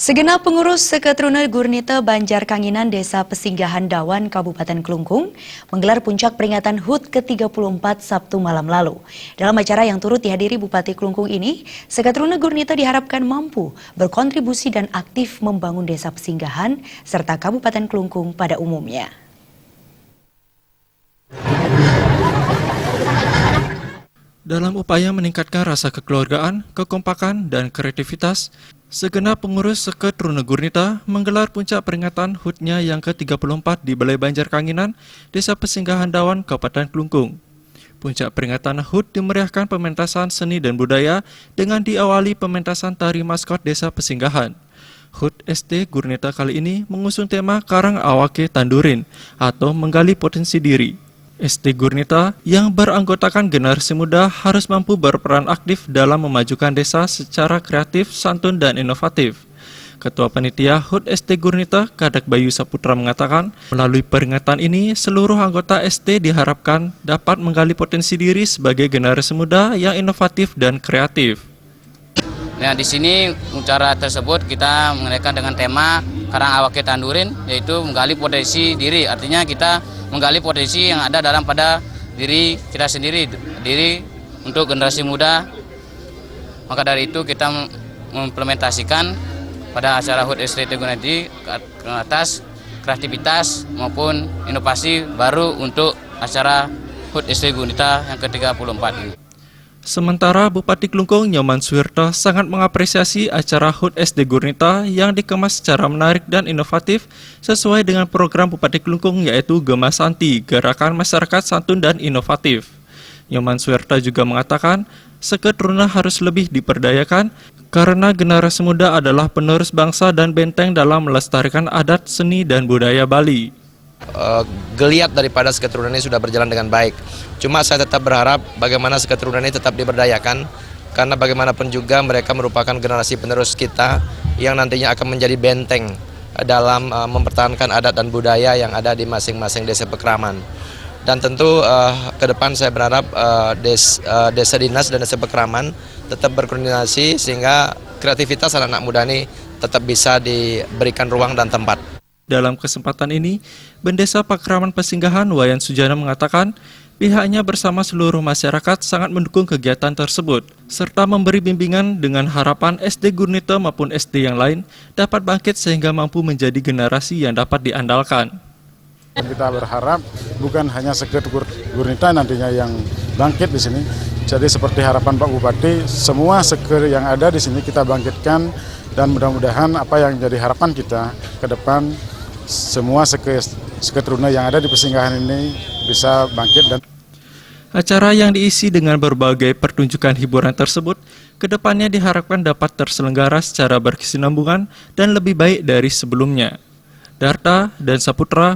Segenap pengurus Seketruna Gurnita Banjarkanginan Desa Pesinggahan Dawan, Kabupaten Klungkung menggelar puncak peringatan HUT ke-34 Sabtu malam lalu. Dalam acara yang turut dihadiri Bupati Klungkung ini, Seketruna Gurnita diharapkan mampu berkontribusi dan aktif membangun desa Pesinggahan serta Kabupaten Klungkung pada umumnya. Dalam upaya meningkatkan rasa kekeluargaan, kekompakan, dan kreativitas, segenap pengurus Seketruna Gurnita menggelar puncak peringatan HUT-nya yang ke-34 di Balai Banjarkanginan, Desa Pesinggahan Dawan, Kabupaten Klungkung. Puncak peringatan HUT dimeriahkan pementasan seni dan budaya dengan diawali pementasan tari maskot Desa Pesinggahan. HUT ST Gurnita kali ini mengusung tema Karang Awake Tandurin atau menggali potensi diri. ST Gurnita yang beranggotakan generasi muda harus mampu berperan aktif dalam memajukan desa secara kreatif, santun, dan inovatif. Ketua Panitia HUT ST Gurnita, Kadek Bayu Saputra mengatakan, melalui peringatan ini, seluruh anggota ST diharapkan dapat menggali potensi diri sebagai generasi muda yang inovatif dan kreatif. Nah, di sini acara tersebut kita mengadakan dengan tema Karang Awake Tandurin, yaitu menggali potensi diri. Artinya kita menggali potensi yang ada dalam pada diri kita sendiri, diri untuk generasi muda. Maka dari itu kita mengimplementasikan pada acara HUT ST Gurnita ke atas kreativitas maupun inovasi baru untuk acara HUT ST Gurnita yang ke-34 ini. Sementara Bupati Klungkung Nyoman Suwirto sangat mengapresiasi acara HUT SD Gurnita yang dikemas secara menarik dan inovatif sesuai dengan program Bupati Klungkung yaitu Gema Santi, Gerakan Masyarakat Santun dan Inovatif. Nyoman Suwirto juga mengatakan Seketruna harus lebih diperdayakan karena generasi muda adalah penerus bangsa dan benteng dalam melestarikan adat, seni, dan budaya Bali. Geliat daripada Seketruna ini sudah berjalan dengan baik. Cuma saya tetap berharap bagaimana Seketruna ini tetap diberdayakan, karena bagaimanapun juga mereka merupakan generasi penerus kita yang nantinya akan menjadi benteng dalam mempertahankan adat dan budaya yang ada di masing-masing desa Pekraman. Dan tentu ke depan saya berharap desa dinas dan desa Pekraman tetap berkoordinasi sehingga kreativitas anak-anak muda ini tetap bisa diberikan ruang dan tempat. Dalam kesempatan ini, Bendesa Pakraman Pesinggahan Wayan Sujana mengatakan pihaknya bersama seluruh masyarakat sangat mendukung kegiatan tersebut, serta memberi bimbingan dengan harapan SD Gurnita maupun SD yang lain dapat bangkit sehingga mampu menjadi generasi yang dapat diandalkan. Kita berharap bukan hanya Seketruna Gurnita nantinya yang bangkit di sini, jadi seperti harapan Pak Bupati, semua seker yang ada di sini kita bangkitkan dan mudah-mudahan apa yang jadi harapan kita ke depan, semua Seketruna yang ada di Pesinggahan ini bisa bangkit. Dan acara yang diisi dengan berbagai pertunjukan hiburan tersebut, kedepannya diharapkan dapat terselenggara secara berkesinambungan dan lebih baik dari sebelumnya. Darta dan Saputra